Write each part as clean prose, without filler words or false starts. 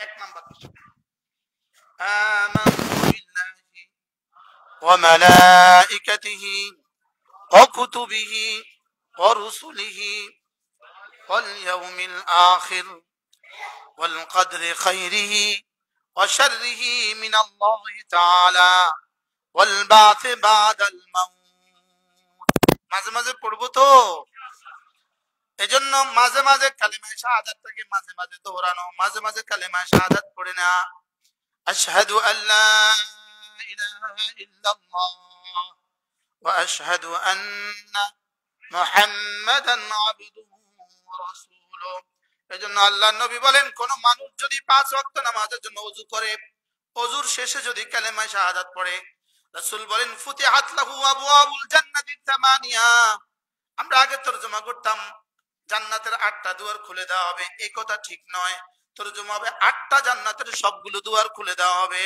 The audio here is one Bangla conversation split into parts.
এক নাম্বার বিষয়, আমানতু বিল্লাহি ওয়া মালাইকাতিহি ওয়া কুতুবিহি ওয়া রুসুলিহি ওয়াল ইয়াউমিল আখির ওয়াল কদরি খাইরিহি ওয়া শাররিহি মিনাল্লাহি তাআলা ওয়াল বা'থ বা'দাল মাউত। মাঝে মাঝে পড়বো তো, এজন্য মাঝে মাঝে কালিমায়ে শাহাদাতটাকে মাঝে মাঝে দোহরানো, মাঝে মাঝে কালিমায়ে শাহাদাত পড়ে না। আশহাদু আল্লা ইলাহা ইল্লাল্লাহ ওয়া আশহাদু আন্না মুহাম্মাদান আবদুহু ওয়া রাসূলুহু। এজন্য আল্লাহর নবী বলেন, কোন মানুষ যদি 5 ওয়াক্ত নামাজের জন্য ওযু করে, ওযুর শেষে যদি কালিমায়ে শাহাদাত পড়ে, রাসূল বলেন ফুতিহাত লাহু আবওয়াবুল জান্নাতি তামানিয়া। আমরা আগে তরজমা করতাম জান্নাতের 8টা দুয়ার খুলে দেওয়া হবে, এই কথা ঠিক নয়। তরজমা হবে 8টা জান্নাতের সবগুলো দুয়ার খুলে দেওয়া হবে।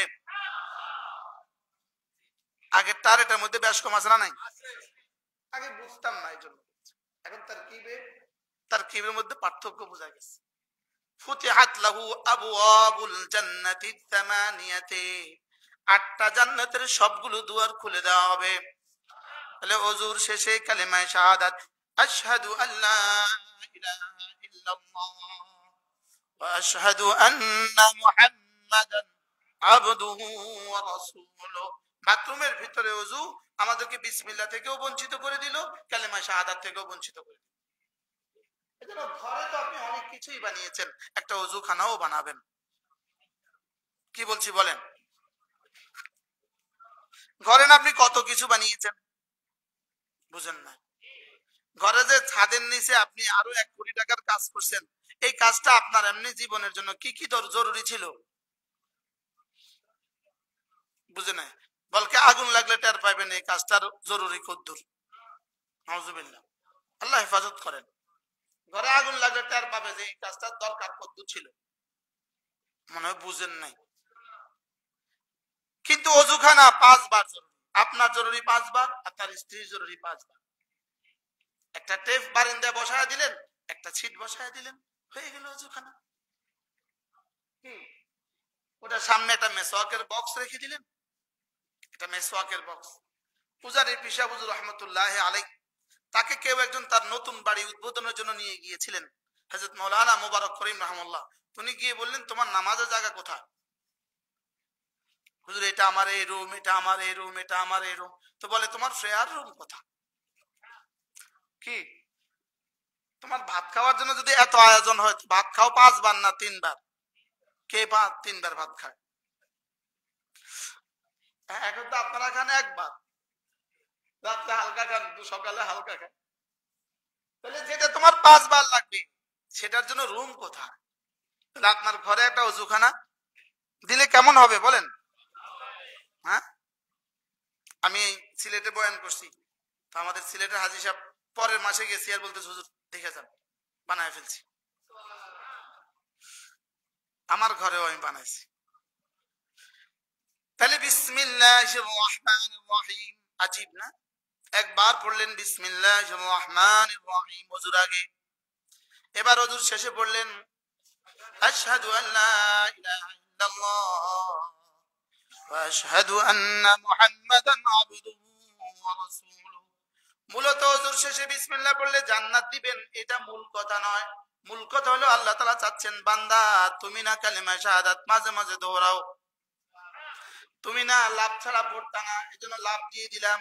আগে তার এটার মধ্যে বেশ কম আছে না নাই? আগে বুঝতাম না, এই জন্য এখন তারকিবের মধ্যে পার্থক্য বোঝা গেছে। ফুতিহাত লাহু আবওয়াবুল জান্নাতি তামানিয়াতি, 8টা জান্নাতের সবগুলো দুয়ার খুলে দেওয়া হবে। তাহলে ওযুর শেষে কালিমায়ে শাহাদাত আশহাদু আল্লা ইলাহা ইল্লাল্লাহ ওয়া আশহাদু আন্না মুহাম্মাদান আবদুহু ওয়া রাসূলুহু। বাথরুমের ভিতরে ওযু আমাদেরকে বিসমিল্লাহ থেকেও বঞ্চিত করে দিল, কালিমায়ে শাহাদাত থেকেও বঞ্চিত করে দিল। এজন্য ঘরে তো আপনি অনেক কিছুই বানিয়েছেন, একটা ওযুখানাও বানাবেন। কি বলছি বলেন? ঘরে না আপনি কত কিছু বানিয়েছেন, বুঝেন না? ঘরে যে ছাদের নিচে আপনি আরো 1 কোটি টাকার কাজ করছেন, এই কাজটা আপনার এমনি জীবনের জন্য কি কি জরুরি ছিল? বুঝে নাই? বলকে আগুন লাগলে টের পাইবেন এই কাজটার জরুরি কদ্দুর। নাউজুবিল্লাহ, আল্লাহ হেফাজত করেন। ঘরে আগুন লাগলে টের পাবে যে এই কাজটার দরকার কদ্দুর ছিল। মনে হয় বুঝেন নাই। কিন্তু ওযুখানা 5 বার জরুরি। আপনার জরুরি 5 বার, আপনার স্ত্রীর জরুরি 5 বার। একটা টেপ বারিন্দায় বসায় দিলেন, একটা ছিট বসায় দিলেন, হয়ে গেল ওযুখানা। কি ওটা সামনে একটা মেসওয়াকের বক্স রেখে দিলেন, এটা মেসওয়াকের বক্স। পূজারী পিশা হুজুর রাহমাতুল্লাহি আলাইহি, তাকে কেউ একজন তার নতুন বাড়ি উদ্বোধনের জন্য নিয়ে গিয়েছিলেন, হযরত মাওলানা মুবারক করিম রাহমাহুল্লাহ। উনি গিয়ে বললেন, তোমার নামাজের জায়গা কোথায়? হুজুর এটা আমার এই রুম, এটা আমার এই রুম, এটা আমার এই রুম। তো বলে তোমার প্রেয়ার রুম কোথায়? কি তোমার ভাত খাওয়ার জন্য যদি এত আয়োজন হয়, ভাত খাও 5 বার না 3 বার? কে 3 বার ভাত খায়? এখন তো আপনারা খান 1 বার, রাত্রে হালকা খান, সকালে হালকা খান। তাহলে যেটা তোমার 5 বার লাগবে, সেটার জন্য রুম কোথায়? তাহলে আপনার ঘরে একটা ওযুখানা দিলে কেমন হবে বলেন? হ্যাঁ, আমি সিলেটে বয়ান করছি, তো আমাদের সিলেটের হাজী সাহেব পরের মাসে গেছি, আর বলতে হুজুর দেখে যান বানায় ফেলছি। আমার ঘরেও আমি বানাইছি। তাহলে বিসমিল্লাহির রহমানির রহিম, আজীব না? একবার পড়লেন বিসমিল্লাহির রহমানির রহিম ওযুর আগে, এবার ওযুর শেষে পড়লেন আশহাদু আল্লা ইলাহা ইল্লাল্লাহ ওয়া আশহাদু আন্না মুহাম্মাদান আবদুহু ওয়া রাসূলুহু। মূলত ওযুর শেষে বিসমিল্লাহ পড়লে জান্নাত দিবেন, এটা মূল কথা নয়। মূল কথা হলো আল্লাহ তাআলা চাচ্ছেন, বান্দা তুমি না কালিমা শাহাদাত মাঝে মাঝে দোহরাও, তুমি না লাভ ছাড়া পড়তা না, এজন্য লাভ দিয়ে দিলাম,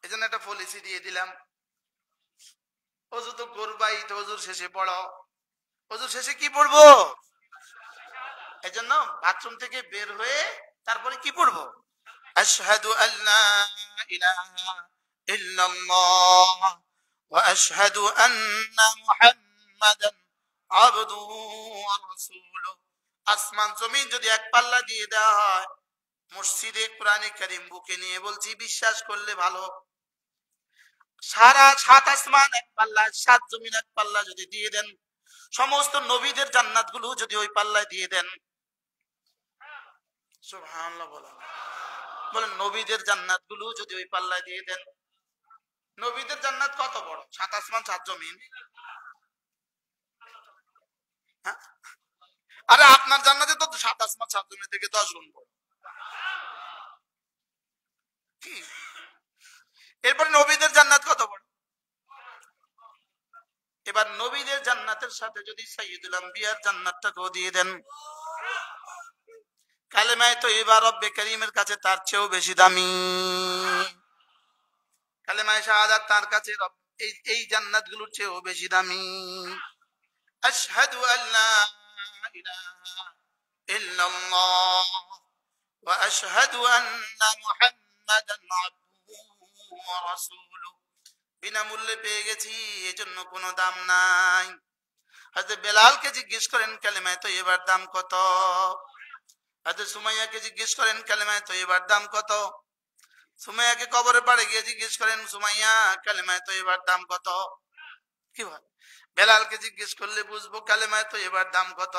এজন্য একটা পলিসি দিয়ে দিলাম। ওযু তো করবাই, তো ওযুর শেষে পড়ো। ওযুর শেষে কি পড়বো? এজন্য বাথরুম থেকে বের হয়ে তারপরে কি পড়বো? আশহাদু আল্লা ইলাহা ইল্লাল্লাহ ওয়া আশহাদু আন্না মুহাম্মাদান আবদুহু ওয়া রাসূলুহু। আসমান জমিন যদি এক পাল্লা দিয়ে দেওয়া হয়, মসজিদে কোরআনে কারীম বুকে নিয়ে বলছি, বিশ্বাস করলে ভালো, সারা 7 আসমান এক পাল্লা, 7 জমিন এক পাল্লা যদি দিয়ে দেন, সমস্ত নবীদের জান্নাত গুলো যদি ওই পাল্লায় দিয়ে দেন, সুবহানাল্লাহ বলেন, বলেন নবীদের জান্নাত গুলো যদি ওই পাল্লায় দিয়ে দেন, নবীদের জান্নাত কত বড়? 7 আসমান 7 জমিন। আরে আপনার জান্নাতে তো 7 আসমান 7 জমিন থেকে 10 গুণ বড়। কি এরপরে নবীদের জান্নাত কত বড়। এবার নবীদের জান্নাতের সাথে যদি সাইয়্যিদুল আম্বিয়ার জান্নাতটাকেও দিয়ে দেন, কালেমায়ে তয়্যিবা রব্বে কারীমের কাছে তার চেয়েও বেশি দামি। কালেমায়ে শাহাদাত তার কাছে এই জান্নাতগুলোর চেয়েও বেশি দামি। আশহাদু আল্লা ইলাহা ইল্লাল্লাহ ওয়া আশহাদু আন্না মুহাম্মাদান আবদুহু ওয়া রাসূলুহু। বিনামূল্যে পেয়ে গেছি, এজন্য কোনো দাম নাই। হযরত বেলালকে জিজ্ঞেস করেন কালেমায়ে তয়্যিবার দাম কত। হযরত সুমাইয়াকে জিজ্ঞেস করেন কালেমায়ে তয়্যিবার দাম কত। সুমাইয়াকে কবরে পাড়ে গিয়ে জিজ্ঞেস করেন সুমাইয়া কালেমায়ে তয়্যিবার দাম কত। কি বল, বেলালকে জিজ্ঞেস করলে বুঝবো কালেমায়ে তয়্যিবার দাম কত।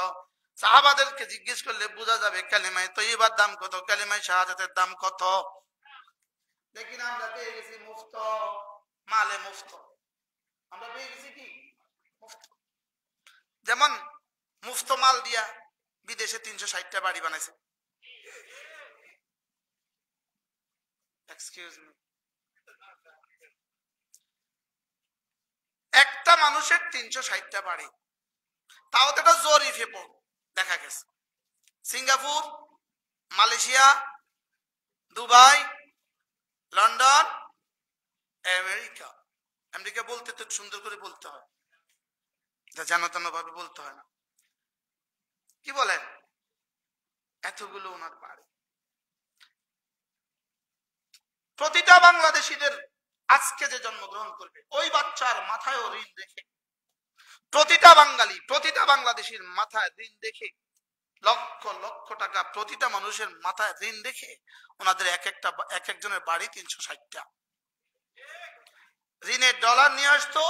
সাহাবাদেরকে জিজ্ঞেস করলে বোঝা যাবে কালেমায়ে তয়্যিবার দাম কত, কালেমায়ে শাহাদাতের দাম কত। দেখি না, আমরা পেয়ে গেছি মুফত মালে মুফত। আমরা পেয়ে গেছি কি মুফত। যেমন মুফত মাল দিয়া বিদেশে 360টা বাড়ি বানাইছে। এক্সকিউজ মি, একটা মানুষের 360টা বাড়ি, তাও তো এটা জরিফে দেখা গেছে। Singapore, Malaysia, Dubai, London, America. America বলতে তো সুন্দর করে বলতে হয়, জানাতানো ভাবে বলতে হয় না। কি বলেন, এতগুলো ওনার বাড়ি। প্রতিটা বাংলাদেশীদের আজকে যে জন্মগ্রহণ করবে ওই বাচ্চার মাথায়ও ঋণ দেখে, প্রতিটা বাঙালি প্রতিটা বাংলাদেশীর মাথায় ঋণ দেখে, লক্ষ লক্ষ টাকা প্রতিটা মানুষের মাথায় ঋণ দেখে ওনাদের এক একজনের বাড়ি 360টা। ঋণের ডলার নিয়ে আসতো,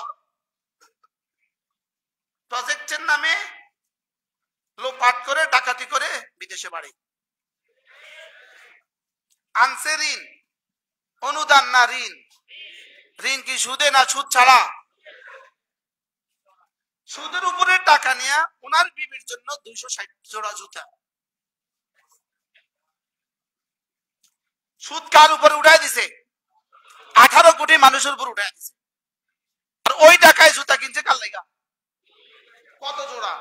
প্রজেক্টের নামে লোপাট করে ডাকাতি করে বিদেশে বাড়ি আনছে। ঋণ অনুদান না ঋণ? ঋণ কি সুদে না সুদ ছাড়া? সুদের উপরে টাকা নিয়ে ওনার বিবির জন্য 260 জোড়া জুতা। সুদ কার উপরে উঠাই দিছে? 18 কোটি মানুষের উপর উঠাই দিছে। আর ওই টাকায় জুতা কিনছে কার লাগা? কত জোড়া?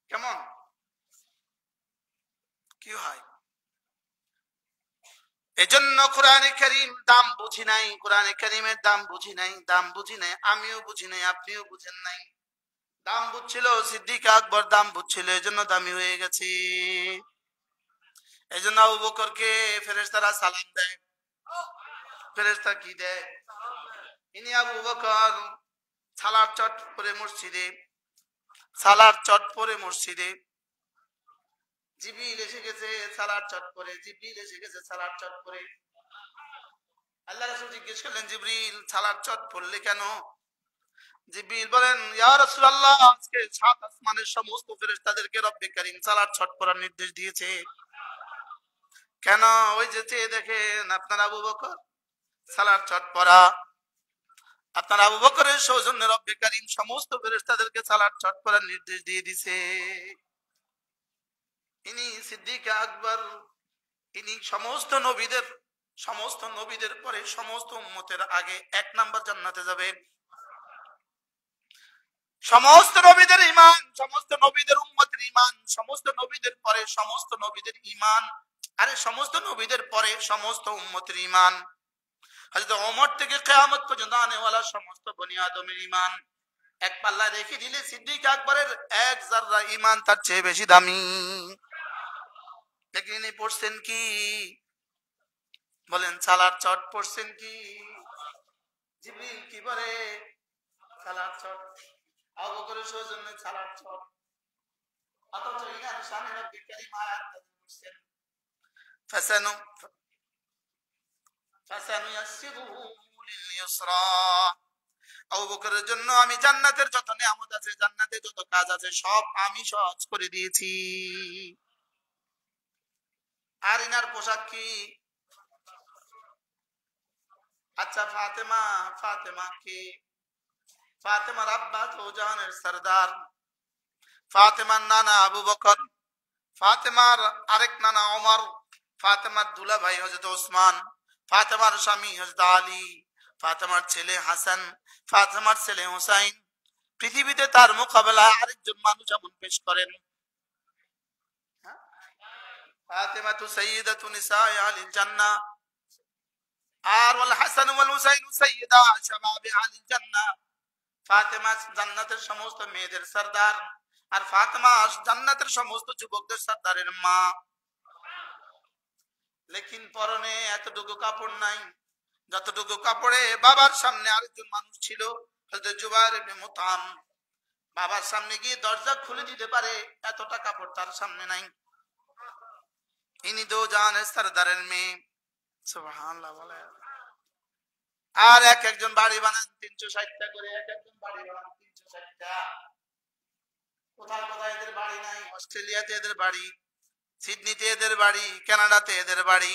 কেমন কি হয়? এজন্য কোরআনে কারীম দাম বুঝি নাই, কোরআনে কারীমের দাম বুঝি নাই, দাম বুঝি নাই, আমিও বুঝি নাই, আপনিও বুঝেন নাই। দাম বুঝছিল সিদ্দিক আকবর, দাম বুঝছিল, এজন্য দামি হয়ে গেছে। এজন্য আবু বকরকে ফেরেশতারা সালাম দেয়। ফেরেশতা কি দেয়? ইনি আবু বকর সালার চট পরে মসজিদে, সালার চট পরে মসজিদে। জিবরিল এসে গেছে সালার চট পরে, জিবরিল এসে গেছে সালার চট পরে। আল্লাহ রাসূল জিজ্ঞেস করলেন জিবরিল সালার চট পড়লে কেন? জিবরিল বলেন ইয়া রাসূলুল্লাহ, আজকে 7 আসমানের সমস্ত ফেরেশতাদেরকে রব্বে কারীম সালাত ছট পড়ার নির্দেশ দিয়েছে। কেন? ওই যে চেয়ে দেখেন আপনার আবু বকর সালাত ছট পড়া, আপনার আবু বকরের সৌজন্যে রব্বে কারীম সমস্ত ফেরেশতাদেরকে সালাত ছট পড়ার নির্দেশ দিয়ে দিয়েছে। ইনি সিদ্দিক আকবর, ইনি সমস্ত নবীদের পরে সমস্ত উম্মতের আগে 1 নাম্বার জান্নাতে যাবেন। সমস্ত নবীদের ঈমান, সমস্ত নবীদের উম্মতের ঈমান, সমস্ত নবীদের পরে সমস্ত নবীদের ঈমান, আরে সমস্ত নবীদের পরে সমস্ত উম্মতের ঈমান। হযরত ওমর থেকে কিয়ামত পর্যন্ত আনেওয়ালা সমস্ত বনি আদমের ঈমান এক পাল্লায় রেখে দিলে সিদ্দিক আকবরের 1 যাররা ঈমান তার চেয়ে বেশি দামি। দেখেন ইনি পড়ছেন কি? বলেন সালাত চট পড়ছেন কি? জিবরিল কি বলে? সালাত চট। আবু বকরের সৌজন্যে সালাত চট। অথচ ইনার শানে রব্বে কারীম আয়াত নাযিল করেছেন ফাসানুয়াসসিরুহু লিল ইসরা। আবু বকরের জন্য আমি জান্নাতের যত নিয়ামত আছে, জান্নাতে যত কাজ আছে সব আমি সহজ করে দিয়েছি। আর ইনার পোশাক কি? আচ্ছা ফাতেমা কি? ফাতেমার আব্বা তো জাহানের সরদার, ফাতেমার নানা আবু বকর, ফাতেমার আরেক নানা ওমর, ফাতেমার দুলা ভাই হযরত ওসমান, ফাতেমার স্বামী হযরত আলী, ফাতেমার ছেলে হাসান, ফাতেমার ছেলে হুসাইন। পৃথিবীতে তার মোকাবেলায় আরেকজন মানুষ এমন পেশ করেন, ফাতেমা তু সাইয়্যিদাতু নিসাই আলিল জান্নাহ, আর ওয়াল হাসান ওয়াল হুসাইন সাইয়্যিদা শাবাবি আলিল জান্নাহ। ফাতেমা জান্নাতের সমস্ত মেয়েদের সরদার, আর ফাতেমা জান্নাতের সমস্ত যুবকদের সরদারের মা। লেকিন পরনে এতটুকু কাপড় নাই যতটুকু কাপড়ে বাবার সামনে আরেকজন মানুষ ছিল, হযরত জুবাইর ইবনে মুতআম। বাবার সামনে গিয়ে দরজা খুলে দিতে পারে এতটা কাপড় তার সামনে নাই। ইনি দো জাহানের সরদারের মেয়ে, সুবহানাল্লাহ বলে। আর এক একজন বাড়ি বানান 360টা করে, এক একজন বাড়ি বানান 360টা। কোথায় কোথায় এদের বাড়ি নাই? অস্ট্রেলিয়াতে এদের বাড়ি, সিডনিতে এদের বাড়ি, কানাডাতে এদের বাড়ি।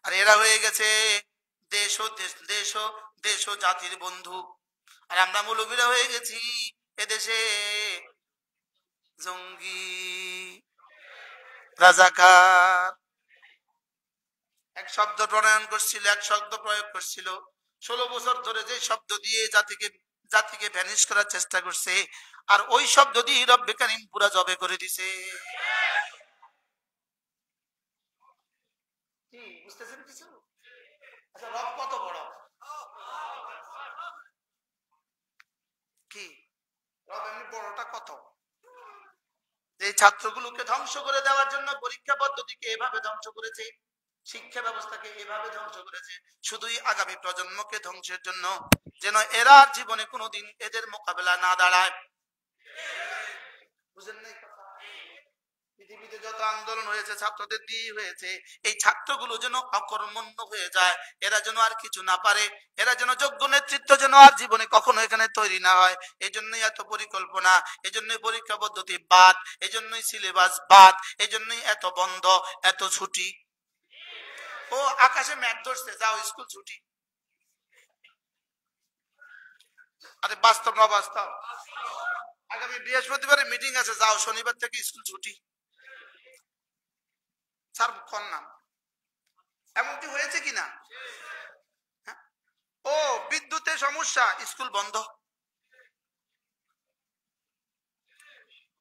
আর এরা হয়ে গেছে দেশ ও দেশ ও জাতির বন্ধু, আর আমরা মৌলবীরা হয়ে গেছি এদেশে জঙ্গি, রাজাকার। এক শব্দ প্রণয়ন করছিল, এক শব্দ প্রয়োগ করছিল, 16 বছর ধরে যে শব্দ দিয়ে জাতিকে ভ্যানিশ করার চেষ্টা করছে, আর ওই শব্দ দিয়ে রব্বে কারীম পুরা জবে করে দিছে। কি বুঝতেছেন কিছু? আচ্ছা, রব কত বড়? কি রব এমনি বড়টা কত? এই ছাত্রগুলোকে ধ্বংস করে দেওয়ার জন্য পরীক্ষা পদ্ধতিকে এভাবে ধ্বংস করেছে, শিক্ষা ব্যবস্থাকে এভাবে ধ্বংস করেছে, শুধুই আগামী প্রজন্মকে ধ্বংসের জন্য, যেন এরা জীবনে কোনোদিন এদের মোকাবেলা না দাঁড়ায়। বুঝেন নাই কথা? পৃথিবীতে যত আন্দোলন হয়েছে ছাত্রদের দিয়ে হয়েছে, এই ছাত্রগুলো যেন অকর্মণ্য হয়ে যায়, এরা যেন আর কিছু না পারে, এরা যেন যোগ্য নেতৃত্ব যেন আর জীবনে কখনো এখানে তৈরি না হয়। এই জন্যই এত পরিকল্পনা, এই জন্যই পরীক্ষা পদ্ধতি বাদ, এই জন্যই সিলেবাস বাদ, এই জন্যই এত বন্ধ, এত ছুটি। ও আকাশে মেঘ ধরছে, যাও স্কুল ছুটি। আরে বাস্তব না বাস্তব? আগামী বৃহস্পতিবারে মিটিং আছে, যাও শনিবার থেকে স্কুল ছুটি। স্যার কোন নাম? এমনটি হয়েছে কিনা? ও বিদ্যুতের সমস্যা, স্কুল বন্ধ।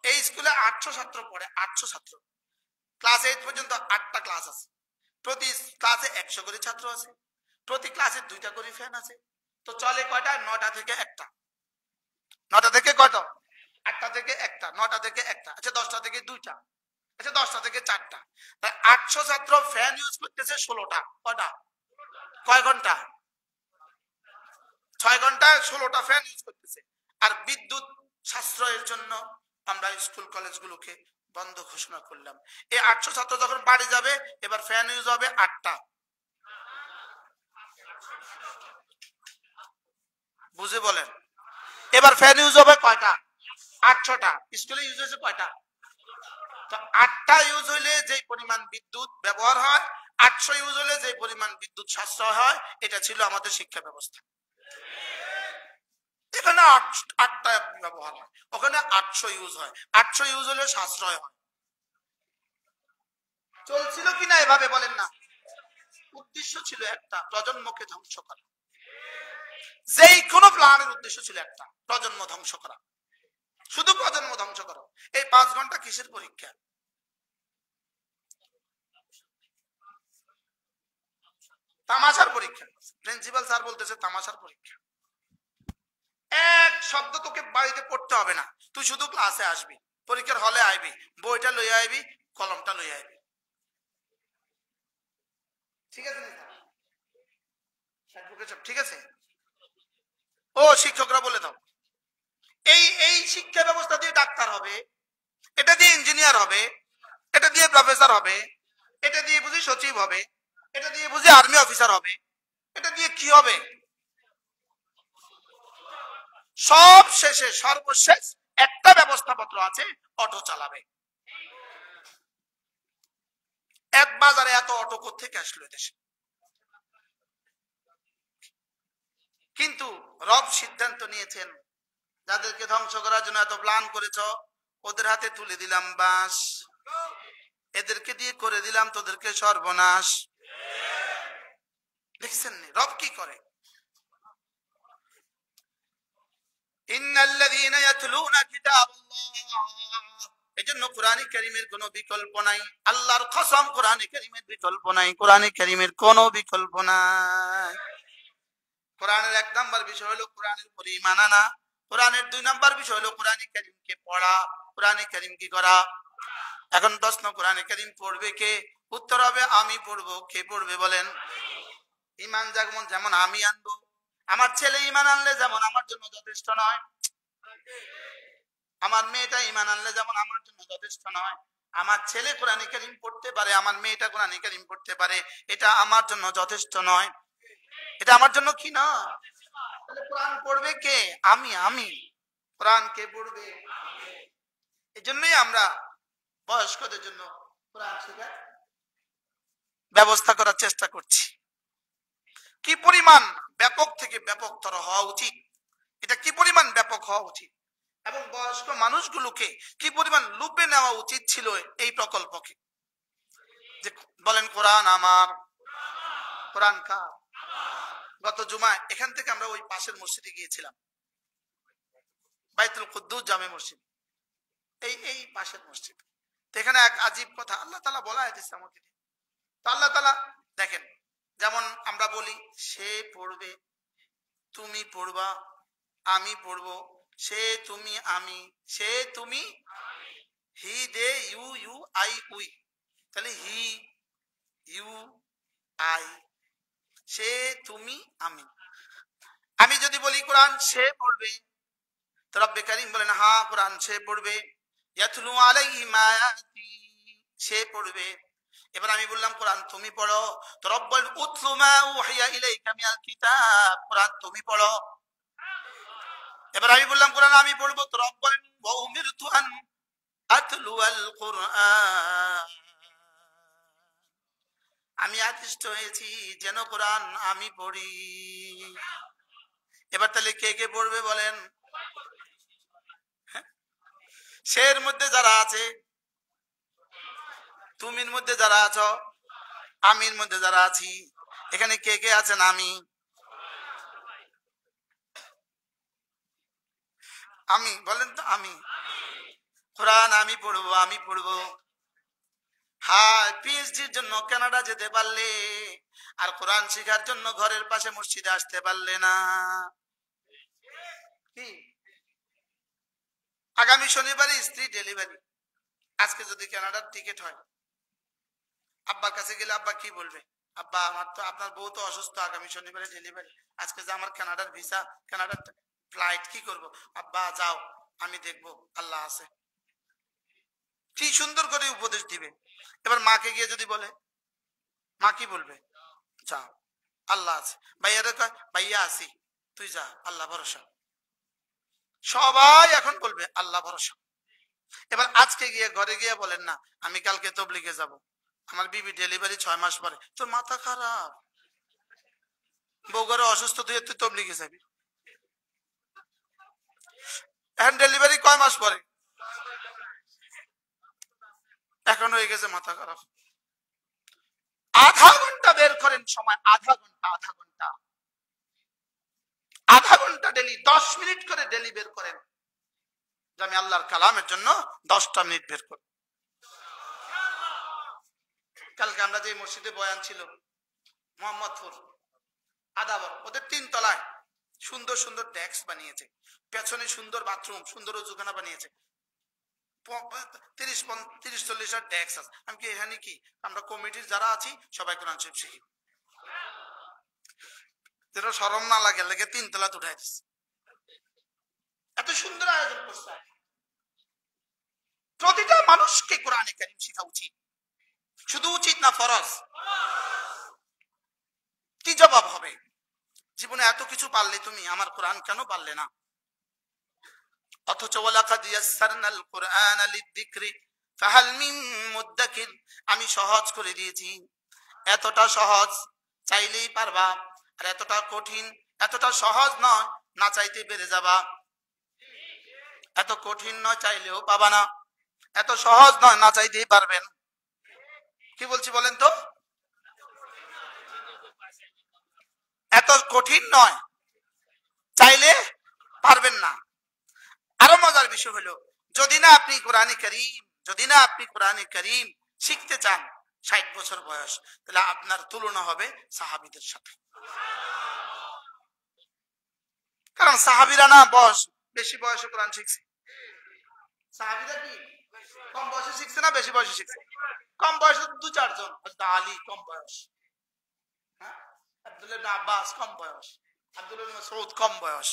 এই স্কুলে 800 ছাত্র পড়ে, 800 ছাত্র, ক্লাস 8 পর্যন্ত 8টা ক্লাস আছে, প্রতি ক্লাসে 100 করে ছাত্র আছে, প্রতি ক্লাসে 2টা করে ফ্যান আছে। তো চলে কয়টা? 9টা থেকে 1টা। 9টা থেকে কয়টা? 8টা থেকে 1টা, 9টা থেকে 1টা, আচ্ছা 10টা থেকে 2টা, আচ্ছা 10টা থেকে 4টা। তাই 800 ছাত্র ফ্যান ইউজ করতেছে 16টা। কয়টা? কয় ঘন্টা? 6 ঘন্টায় 16টা ফ্যান ইউজ করতেছে। আর বিদ্যুৎ সাশ্রয়ের জন্য আমরা স্কুল কলেজগুলোকে বন্ধ ঘোষণা করলাম। এই 800 ছাত্র যখন বাড়ি যাবে, এবার ফ্যান ইউজ হবে 8টা। বুঝে বলেন? এবার ফ্যান ইউজ হবে কয়টা? 800টা। স্কুলে ইউজ হয়েছে কয়টা? তো 8টা ইউজ হইলে যে পরিমাণ বিদ্যুৎ ব্যবহার হয়, 800 ইউজ হলে যে পরিমাণ বিদ্যুৎ সাশ্রয় হয়, এটা ছিল আমাদের শিক্ষা ব্যবস্থা। এখানে 8টা ব্যবহার হয়, ওখানে 800 ইউজ হয়, 800 ইউজ হলে সাশ্রয় হয়। চলছিল কিনা এভাবে বলেন না? উদ্দেশ্য ছিল একটা, প্রজন্মকে ধ্বংস করা। যেই কোনো প্ল্যানের উদ্দেশ্য ছিল একটা, প্রজন্ম ধ্বংস করা, শুধু প্রজন্ম ধ্বংস করা। এই 5 ঘন্টা কিসের পরীক্ষা? তামাশার পরীক্ষা। প্রিন্সিপাল স্যার বলতেছে তামাশার পরীক্ষা। এক শব্দ তোকে বাড়িতে পড়তে হবে না, তুই শুধু ক্লাসে আসবি, পরীক্ষার হলে আইবি, বইটা লই আইবি, কলমটা লই আইবি। ঠিক আছে? ঠিক আছে? ও শিক্ষকরা বলে দাও, এই এই শিক্ষা ব্যবস্থা দিয়ে ডাক্তার হবে, এটা দিয়ে ইঞ্জিনিয়ার হবে, এটা দিয়ে প্রফেসর হবে, এটা দিয়ে বুঝি সচিব হবে, এটা দিয়ে বুঝি আর্মি অফিসার হবে, এটা দিয়ে কি হবে? সব শেষে সর্বশেষ একটা ব্যবস্থাপত্র আছে, অটো চালাবে। এক বাজারে এত অটো কোত্থেকে আসলো দেশে? কিন্তু রব সিদ্ধান্ত নিয়েছেন, যাদেরকে ধ্বংস করার জন্য এত প্ল্যান করেছ, ওদের হাতে তুলে দিলাম বাঁশ, এদেরকে দিয়ে করে দিলাম তোদেরকে সর্বনাশ। দেখছেন রব কি করে? ইন্নাল্লাযীনা ইয়াতলুনা কিতাবাল্লাহ, এজন্য কোরআনে কারীমের কোনো বিকল্প নাই। আল্লাহর কসম, কোরআনে কারীমের বিকল্প নাই, কোরআনে কারীমের কোনো বিকল্প নাই। কোরআনের 1 নাম্বার বিষয় হলো কোরআনের উপর ঈমান আনা। কোরআনের 2 নাম্বার বিষয় হলো কোরআনে কারীমকে পড়া, কোরআনে কারীম কি করা। এখন প্রশ্ন, কোরআনে কারীম পড়বে কে? উত্তর হবে আমি পড়বো। কে পড়বে বলেন? ঈমান যেমন আমি আনবো, আমার ছেলে ঈমান আনলে যেমন আমার জন্য যথেষ্ট নয়, আমার মেয়েটা ঈমান আনলে যেমন আমার জন্য যথেষ্ট নয়, আমার ছেলে কোরআনে কারীম পড়তে পারে, আমার মেয়েটা কোরআনে কারীম পড়তে পারে, এটা আমার জন্য যথেষ্ট নয়, এটা আমার জন্য কি না। তাহলে কোরআন পড়বে কে? আমি। কোরআন কে পড়বে? এই জন্যই আমরা বয়স্কদের জন্য কোরআন শেখার ব্যবস্থা করার চেষ্টা করছি। কি পরিমাণ ব্যাপক থেকে ব্যাপকতর হওয়া উচিত, এটা কি পরিমাণ ব্যাপক হওয়া উচিত, এবং বয়স্ক মানুষগুলোকে কি পরিমাণ লুপে নেওয়া উচিত ছিল এই প্রকল্পকে। যে বলেন কোরআন আমার, কোরআন কার? গত জুমায় এখান থেকে আমরা ওই পাশের মসজিদে গিয়েছিলাম, বাইতুল কুদ্দুস জামে মসজিদ, এই পাশের মসজিদ। এখানে এক আজীব কথা আল্লাহ তাআলা বলায় দিয়েছে আমাকে। তো আল্লাহ তাআলা দেখেন, যেমন আমরা বলি সে পড়বে, তুমি পড়বা, আমি পড়বো, সে তুমি আমি, সে তুমি, হি দে ইউ ইউ আই উই, তাহলে হি ইউ আই, সে তুমি আমি। আমি যদি বলি কোরআন সে পড়বে, তো রব্বে কারীম বলেন হ্যাঁ কোরআন সে পড়বে, ইয়াতলু আলাইহিম আয়াতি, সে পড়বে। এবার আমি বললাম কোরআন তুমি পড়ো, তো রব বলেন উতলু মা উহিয়া ইলাইকা মিনাল কিতাব, কোরআন তুমি পড়ো। এবার আমি বললাম কোরআন আমি পড়বো, তো রব বলেন ওয়া উমিরতু আন আতলু আল কুরআন, আমি আদিষ্ট হয়েছি যেন কোরআন আমি পড়ি। এবার তাহলে কে কে পড়বে বলেন? সের মধ্যে যারা আছে, তুমির মধ্যে যারা আছো, আমির মধ্যে যারা আছি, এখানে কে কে আছেন? আমি বলেন তো, আমি কোরআন আমি পড়বো। হ্যাঁ, পিএইচডির জন্য কানাডা যেতে পারলে আর কোরআন শেখার জন্য ঘরের পাশে মসজিদে আসতে পারলে না। কি আগামী শনিবারে স্ত্রী ডেলিভারি, আজকে যদি কানাডার টিকিট হয়, আব্বার কাছে গেলে আব্বা কি বলবে? আব্বা আমার তো, আপনার বউ তো অসুস্থ, আগামী শনিবারে ডেলিভারি, আজকে যে আমার কানাডার ভিসা, কানাডার ফ্লাইট, কি করব? আব্বা যাও, আমি দেখবো, আল্লাহ আছে। কি সুন্দর করে উপদেশ দিবে। এবার মাকে গিয়ে যদি বলে, মা কি বলবে? যাও, আল্লাহ আছে। ভাইয়ারে কয় ভাইয়া আছি, তুই যা, আল্লাহ ভরসা। সবাই এখন বলবে আল্লাহ ভরসা। এবার আজকে গিয়ে ঘরে গিয়ে বলেন না আমি কালকে তবলিগে যাব, আমার বিবি ডেলিভারি 6 মাস পরে, তোর মাথা খারাপ, বউ ঘরে অসুস্থ, তুই তবলিগে যাবি, এখন ডেলিভারি কয় মাস পরে, এখন হয়ে গেছে মাথা খারাপ। আধা ঘন্টা বের করেন সময়, আধা ঘন্টা ডেলি, 10 মিনিট করে ডেলি বের করেন, যে আমি আল্লাহর কালামের জন্য 10টা মিনিট বের করি। কালকে আমরা যে মসজিদে বয়ান ছিল মোহাম্মদপুর আদাবর, ওদের 3 তলায় সুন্দর সুন্দর ডেস্ক বানিয়েছে, পেছনে সুন্দর বাথরুম, সুন্দর ওযুখানা বানিয়েছে, 30-40টা ডেস্ক আছে। আমি কি এখানে কি আমরা কমিটির যারা আছি সবাই কোরআন শরীফ শিখি, যেটা শরম না লাগে লেগে 3 তলা উঠাই দিচ্ছে, এত সুন্দর আয়োজন করছে। প্রতিটা মানুষকে কোরআনে কারীম শেখা উচিত, শুধু উচিত না, ফরজ। কি জবাব হবে? জীবনে এত কিছু পারলে তুমি, আমার কোরআন কেন পারলে না? অথচ ওয়ালাকাদ ইয়াসসারনাল কুরআনা লিযিকরি ফাহাল মিন মুদ্দাকির, আমি সহজ করে দিয়েছি, এতটা সহজ চাইলেই পারবা, আর এতটা কঠিন এতটা সহজ নয়, না চাইতে পেরে যাবা। এত কঠিন নয়, চাইলেও পাবা না। এত সহজ নয়, না চাইতেই পারবেন। কি বলছি বলেন তো? এত কঠিন নয়, চাইলে পারবেন না। আরো মজার বিষয় হলো, যদি না আপনি কোরআনে কারীম শিখতে চান 60 বছর বয়স, তাহলে আপনার তুলনা হবে সাহাবীদের সাথে। কারণ সাহাবীরা না বেশি বয়সে কোরআন শিখছে। সাহাবীরা কি কম বয়সে শিখছে না বেশি বয়সে শিখছে? কম বয়সে 2-4 জন। হযরত আলী কম বয়স, হ্যাঁ, আব্দুল্লাহ ইবনে আব্বাস কম বয়স, আব্দুল্লাহ ইবনে মাসউদ কম বয়স,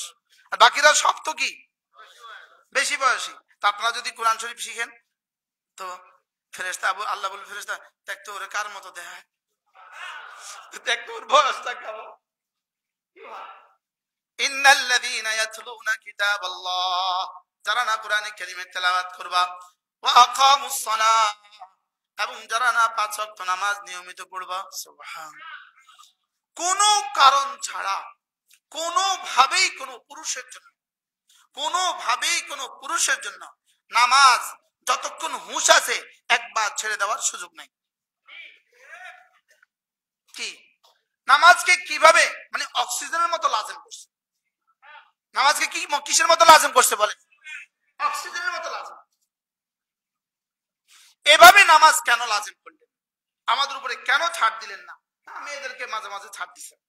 আর বাকিরা সব তো কি বেশি বয়সী। তা আপনারা যদি কোরআন শরীফ শিখেন, তো ফেরেশতা আল্লাহ বলে, ফেরেশতা দেখতো ওরে কার মতো দেখায়, দেখতো ওর বয়সটা কেমন। ইন্নাল্লাযীনা ইয়াতলুনা কিতাবাল্লাহ, যারা না কোরআনে কারীমের তেলাওয়াত করবা, ওয়া আকামুস সালাহ, এবং যারা না 5 ওয়াক্ত নামাজ নিয়মিত পড়বা, সুবহানাল্লাহ, কোনো কারণ ছাড়া, কোনোভাবেই কোনো পুরুষের জন্য নামাজ যতক্ষণ হুঁশ আছে একবার ছেড়ে দেওয়ার সুযোগ নাই। কি নামাজকে কিভাবে মানে অক্সিজেনের মতো লাজিম করছে? নামাজকে কি কিসের মতো লাজিম করছে বলে? অক্সিজেনের মতো লাজিম। এভাবে নামাজ কেন লাজিম করলেন? আমাদের উপরে কেন ছাড় দিলেন না? মেয়েদেরকে মাঝে মাঝে ছাড় দিচ্ছেন।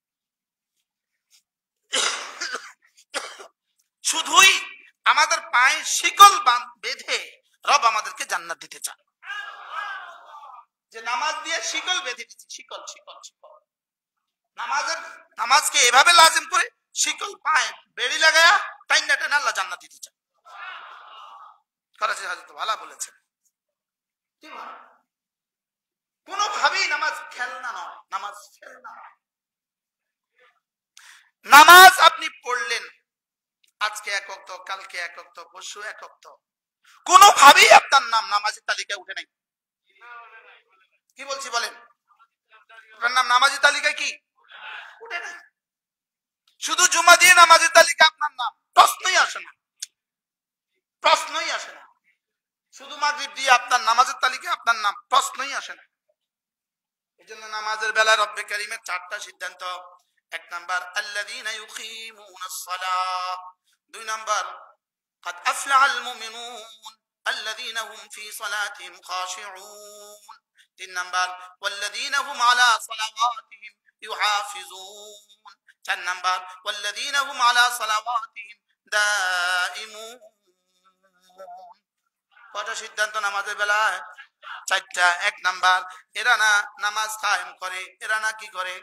শুধুই আমাদের পায়ে শিকল বেঁধে রব আমাদেরকে জান্নাত দিতে চান। যে নামাজ দিয়ে শিকল বেঁধে দিচ্ছি, শিকল শিকল শিকল। নামাজকে এভাবে লাজিম করে শিকল পায়ে বেড়ি লাগায়া টাইনা টাইনা আল্লাহ জান্নাত দিতে চান। করাচি হযরত ওয়ালা বলেছেন, কোনোভাবেই নামাজ খেলনা নয়, নামাজ খেলনা নয়। নামাজ আপনি পড়লেন, আজকে 1 ওয়াক্ত, কালকে 1 ওয়াক্ত, পরশু 1 ওয়াক্ত, কোনোভাবেই আপনার নাম নামাজের তালিকায় উঠে নাই। কি বলছি বলেন? আপনার নাম নামাজের তালিকায় কি উঠে নাই? শুধু জুমা দিয়ে নামাজের তালিকা আপনার নাম প্রশ্নই আসে না, প্রশ্নই আসে না। শুধু মাগরিব দিয়ে আপনার নামাজের তালিকা আপনার নাম প্রশ্নই আসে না। এজন্য নামাজের বেলায় রব্বে কারীমের 4টা সিদ্ধান্ত। 1 নাম্বার আল্লাযীনা ইউকিমুনাস সালাহ, 2 নাম্বার قد أفلح المؤمنون الذين هم في صلاتهم خاشعون، 3 নাম্বার والذين هم على صلواتهم يحافظون، 4 নাম্বার والذين هم على صلواتهم دائمون। কত সিদ্ধান্ত নামাজের বেলায়? 4টা। 1 নাম্বার এরা না নামাজ কায়েম করে, এরা না কি করে?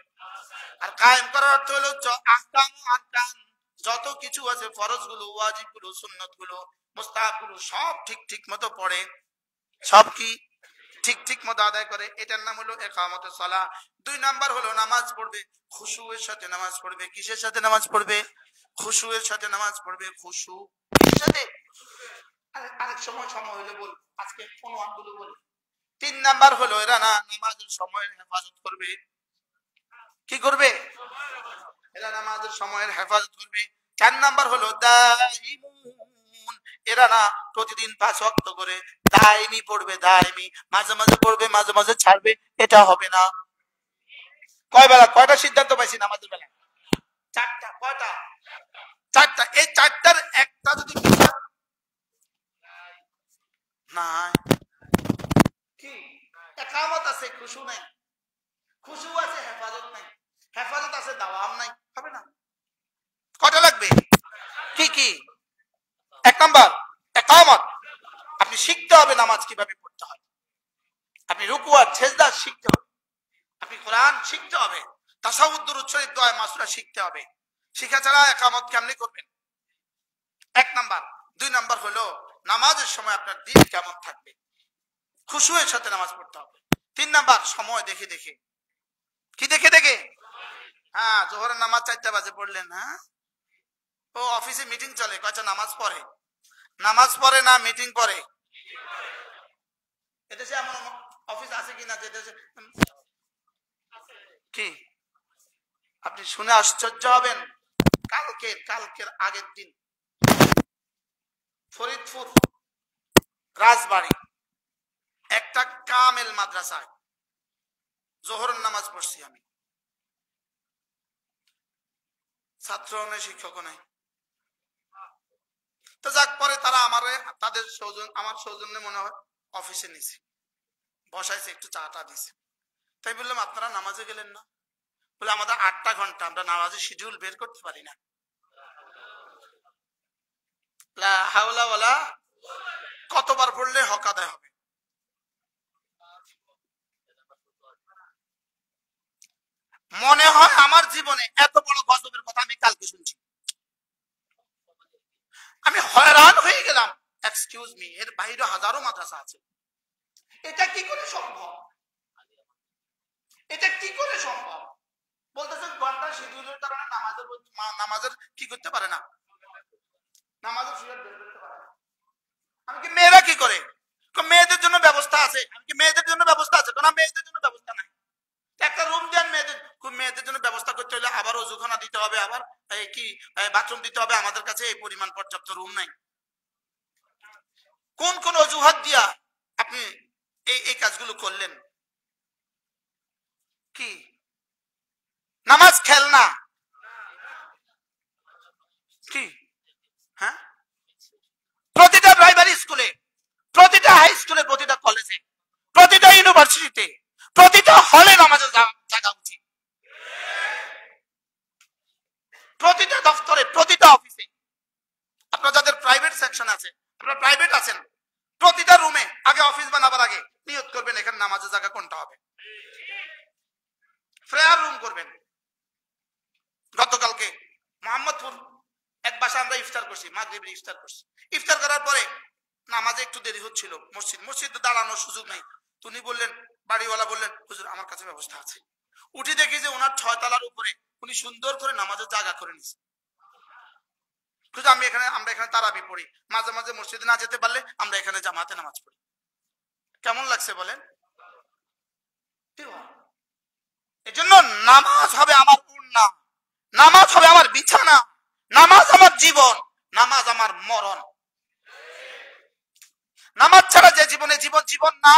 আর কায়েম করার অর্থ হলো আহকাম যত কিছু আছে, ফরজগুলো, ওয়াজিবগুলো, সুন্নতগুলো, মুস্তাহাবগুলো সব ঠিক মতো পড়ে, সব কি ঠিক মতো আদায় করে। এটার নাম হলো ইকামতুস সালাহ। 2 নাম্বার হলো নামাজ পড়বে খুশুয়ের সাথে নামাজ পড়বে। কিসের সাথে নামাজ পড়বে? খুশুয়ের সাথে নামাজ পড়বে। খুশু কিসের সাথে? আরেক সময় হলে বল, আজকে অনুমানগুলো বল। 3 নাম্বার হলো এরা না নামাজের সময়ের হেফাজত করবে। কি করবে? এরা নামাজের সময়ের হেফাজত করবে। 4 নাম্বার হলো দাইমুন, এরা না প্রতিদিন 5 ওয়াক্ত করে দাইমি পড়বে, দাইমি, মাঝে মাঝে পড়বে, মাঝে মাঝে ছাড়বে, এটা হবে না। কয়টা সিদ্ধান্ত পাইছি নামাজের বেলা? 4টা। কয়টা? 4টা। এই 4টার একটা যদি না, কি ইকামত আছে, খুশু নাই, খুশু আছে, হেফাজত নাই, হেফাজত আছে, দাওয়াম নাই, হবে না। কয়টা লাগবে? কি 1 নাম্বার ইকামত। আপনি শিখতে হবে নামাজ কিভাবে পড়তে হয়, আপনি রুকু আর সিজদা শিখতে হবে, আপনি কোরআন শিখতে হবে, তাশাহুদ, দুরূদ শরীফ, দোয়া, মাসুরা শিখতে হবে। শিখা ছাড়া ইকামত কেমনে করবেন? 1 নাম্বার। 2 নাম্বার হলো নামাজের সময় আপনার দিল কেমন থাকবে, খুশুয়ের সাথে নামাজ পড়তে হবে। 3 নাম্বার সময় দেখে দেখে। কি দেখে দেখে? হ্যাঁ, জোহরের নামাজ 4টা বাজে পড়লেন, হ্যাঁ, ও অফিসে মিটিং চলে, কয়টা নামাজ পড়ে? নামাজ পড়ে না মিটিং পড়ে? এদেশে এমন অফিস আছে কিনা যে দেশে কি আপনি শুনে আশ্চর্য হবেন, কালকের আগের দিন ফরিদপুর রাজবাড়ি একটা কামেল মাদ্রাসায় জোহরের নামাজ পড়ছি আমি, ছাত্র নেই, শিক্ষক নাই। তো যাক, পরে তারা আমার সৌজন্যে মনে হয় অফিসে নিছে, বসাইছে, একটু চাটা দিছে। তাই বললাম আপনারা নামাজে গেলেন না? বলে আমাদের 8টা ঘন্টা, আমরা নামাজের শিডিউল বের করতে পারি না। লা হাওলা ওয়ালা, কতবার পড়লে হক আদায় হবে? মনে হয় আমার জীবনে এত বড় গজবের কথা আমি কালকে শুনছি। আমি হয়রান হয়ে গেলাম। এক্সকিউজ মি, এর বাইরে হাজারো মাদ্রাসা আছে, এটা কি করে সম্ভব? এটা কি করে সম্ভব? বলতেছেন ঘন্টা শিডিউলের কারণে নামাজের কি করতে পারে না, নামাজের শিডিউল বের করতে পারে না। আমি কি মেয়েরা কি করে? মেয়েদের জন্য ব্যবস্থা আছে। আমি কি মেয়েদের জন্য ব্যবস্থা আছে? না, মেয়েদের জন্য ব্যবস্থা নাই। একটা রুম দেন মেয়েদের জন্য ব্যবস্থা করতে হলে আবার অজুখানা দিতে হবে, আবার কি বাথরুম দিতে হবে। আমাদের কাছে এই পরিমাণ পর্যাপ্ত রুম নাই। কোন কোন অজুহাত দিয়া আপনি এই কাজগুলো করলেন? কি নামাজ খেলনা? কি হ্যাঁ, প্রতিটা প্রাইমারি স্কুলে, প্রতিটা হাই স্কুলে, প্রতিটা কলেজে, প্রতিটা ইউনিভার্সিটিতে, প্রতিটা হলে নামাজের জায়গা উচিত। প্রতিটা দপ্তরে, প্রতিটা অফিসে, আপনার যাদের প্রাইভেট সেকশন আছে, আপনারা প্রাইভেট আছেন, প্রতিটা রুমে আগে অফিস বানাবার আগে নিয়ত করবেন এখানে নামাজের জায়গা কোনটা হবে। প্রেয়ার রুম করবেন। গতকালকে মোহাম্মদপুর এক বাসা আমরা ইফতার করছি, মাগরিবের ইফতার করছি। ইফতার করার পরে নামাজে একটু দেরি হচ্ছিল, মসজিদে দাঁড়ানোর সুযোগ নেই। উনি বললেন, বাড়িওয়ালা বললেন, হুজুর আমার কাছে ব্যবস্থা আছে। উঠে দেখি যে ওনার 6 তলার উপরে উনি সুন্দর করে নামাজের জায়গা করে নিছে। আমরা এখানে তারাবি পড়ি, মাঝে মাঝে মসজিদে না যেতে পারলে আমরা এখানে জামাতে নামাজ পড়ি। কেমন লাগছে বলেন? এজন্য নামাজ হবে আমার উন্না, নামাজ হবে আমার বিছানা, নামাজ আমার জীবন, নামাজ আমার মরণ। নামাজ ছাড়া যে জীবনে জীবন না।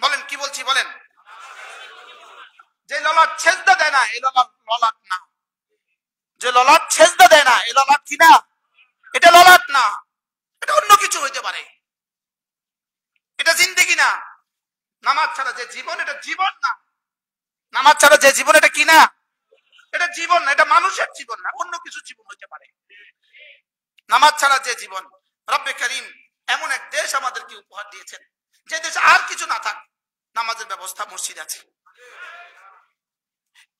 বলেন কি বলছি বলেন? যে ললাট সেজদা দেয় না, এই ললাট না। যে ললাট সেজদা দেয় না, এই ললাট কি না? এটা ললাট না, এটা অন্য কিছু হইতে পারে, এটা জিন্দেগি না। নামাজ ছাড়া যে জীবন, এটা জীবন না। নামাজ ছাড়া যে জীবন, এটা কি না? এটা জীবন না, এটা মানুষের জীবন না, অন্য কিছু জীবন হইতে পারে। নামাজ ছাড়া যে জীবন, রব্বে করিম এমন এক দেশ আমাদেরকে উপহার দিয়েছেন, যে দেশে আর কিছু না থাক, নামাজের ব্যবস্থা, মসজিদ আছে।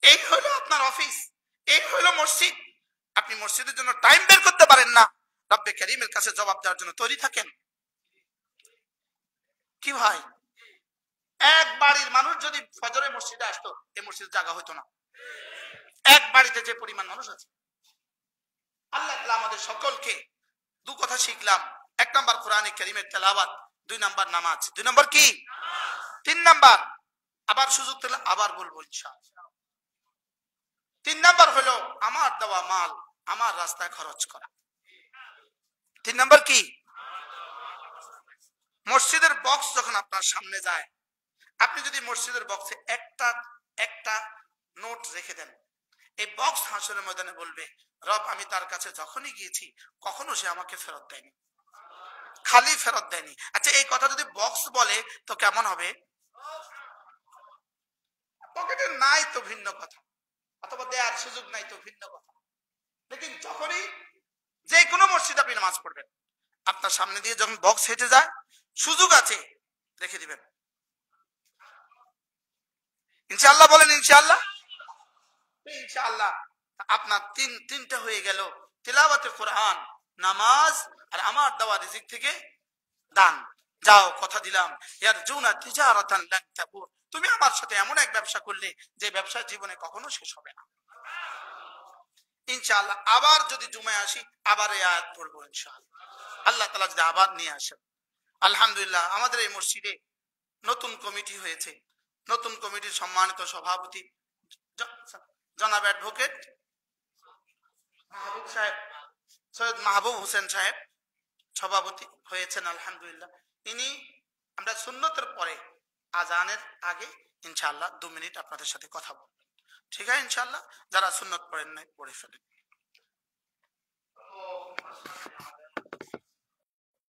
এই হলো আপনার অফিস, এই হলো মসজিদ। আপনি মসজিদের জন্য টাইম বের করতে পারেন না, রব্বে করিমের কাছে জবাব দেওয়ার জন্য তৈরি থাকেন। কি ভাই, এক বাড়ির মানুষ যদি ফজরে মসজিদে আসতো, এই মসজিদের জায়গা হইতো না। এক বাড়িতে যে পরিমাণ মানুষ আছে। আল্লাহ তাআলা আমাদের সকলকে দু কথা শিখলাম। 1 নাম্বার কোরআনে কারীমের তেলাওয়াত, 2 নাম্বার নামাজ, 2 নাম্বার কি, 3 নাম্বার আবার সুযোগ পেলে আবার বলবো ইনশাআল্লাহ। 3 নাম্বার হলো আমার দেওয়া মাল আমার রাস্তায় খরচ করা। 3 নাম্বার কি? মসজিদের বক্স যখন আপনার সামনে যায়, আপনি যদি মসজিদের বক্সে একটা নোট রেখে দেন, এই বক্স হাসরের ময়দানে বলবে, রব আমি তার কাছে যখনই গিয়েছি কখনো সে আমাকে ফেরত দেয়নি, খালি ফেরত দেয়নি। আচ্ছা, এই কথা যদি বক্স বলে তো কেমন হবে? পকেটে নাই তো ভিন্ন কথা, অথবা দেওয়ার সুযোগ নাই তো ভিন্ন কথা। লেকিন যখনই যে কোনো মসজিদ আপনি নামাজ পড়বেন, আপনার সামনে দিয়ে যখন বক্স হেঁটে যায়, সুযোগ আছে রেখে দিবেন। ইনশাআল্লাহ বলেন ইনশাআল্লাহ। ইনশাআল্লাহ আপনার তিনটা হয়ে গেল, তিলাওয়াতে কোরআন, নামাজ, আর আমার দেওয়া রিজিক থেকে দান। যাও, কথা দিলাম, ইয়ারজুনা তিজারাতান লান তাবুর, তুমি আমার সাথে এমন এক ব্যবসা করলে যে ব্যবসা জীবনে কখনো শেষ হবে না। ইনশাআল্লাহ আবার যদি জুমায় আসি, আবার এই আয়াত পড়বো ইনশাআল্লাহ, আল্লাহ তাআলা যদি আবার নিয়ে আসেন। আলহামদুলিল্লাহ আমাদের এই মসজিদে নতুন কমিটি হয়েছে। নতুন কমিটির সম্মানিত সভাপতি জনাব অ্যাডভোকেট মাহবুব সাহেব, সৈয়দ মাহবুব হোসেন সাহেব সভাপতি হয়েছেন আলহামদুলিল্লাহ। ইনি আমরা সুন্নতের পরে আজানের আগে ইনশাআল্লাহ 2 মিনিট আপনাদের সাথে কথা বলবেন, ঠিক আছে ইনশাআল্লাহ। যারা সুন্নত পড়েন নাই পড়ে ফেলেন।